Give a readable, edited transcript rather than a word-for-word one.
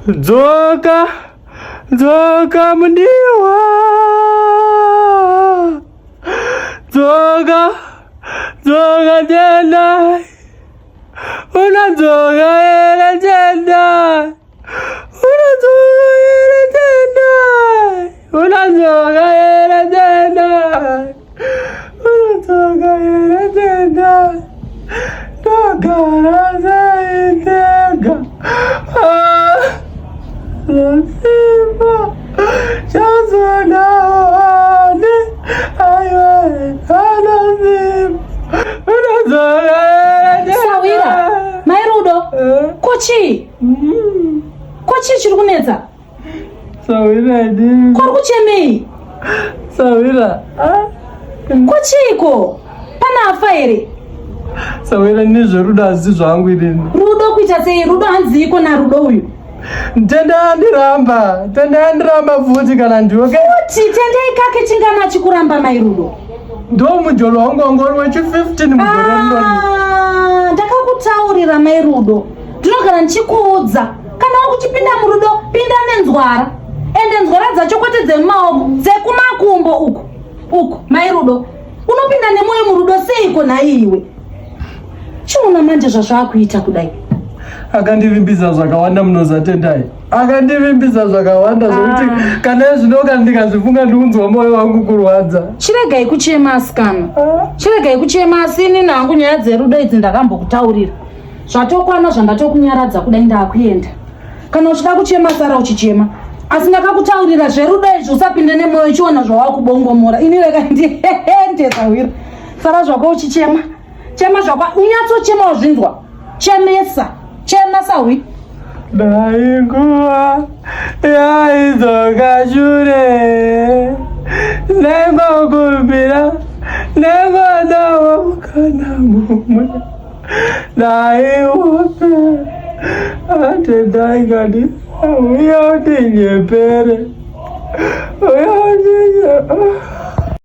Dzoka mundiwa. Dzoka Tendai. Unodzoka ere Tendai. Unodzoka ere Tendai. Dogara zaitega. Lasiba. Chazona wani. Aywe. Lasiba. Unodzoka ere Tendai. Sawira. Mairudo. Kochi. Kochi chiri kunetsa. Sawira ndi. Kuri kuchemei. Sawira. Kochiko. Pana afa ere. Sawira nezverudo hazisi zvangu inini. Rudo kuita sei? Rudo hanziko narudo uyu. Tendai andiramba futi kana ndiwe. Futi Tendai kake chingana chikuramba Mairudo. Ndo mujolo wangu wangori wechi 15 mugore rino. Ndakakutaurira Mairudo. Ndinogara ndichikuudza kana wakuchipinda murudo pinda nenzwara. Ende nzwara dzacho kwete dzemaoko dzekumakumbo uku Mairudo. Unopinda nemoyo murudo seiko naiwe? Chiona manje zvazvakuita kudai. Akandivimbidza zvakawanda munoza Tendai. Akandivimbidza zvakawanda zvokuti kana zvinoka ndikazvifunga ndiunzwa moyo wangu kurwadza. Chiregai kuchema asikana. Chiregai kuchema asini nangu nyaya dzerudo idzi ndakambokutaurira. Zvatokwana zvandatokunyaradza kudai ndakuenda. Kana uchida kuchema sara uchichema. Asi ndakakutaurira zverudo izvi usapinde nemoyo uchiona zvawakubongomora. Ini rega ndiende Sawira. Sara zvako uchichema. Chema zvako unyatsochema wazvinzwa. Chemesa. Chema Sawira. Dai nguva yaidzoka shure. Nengokumbira. Nengodawa mukana mumwe. Dai upe. Tendai kadi. Uya uti nyepere. Uya uti nyepere.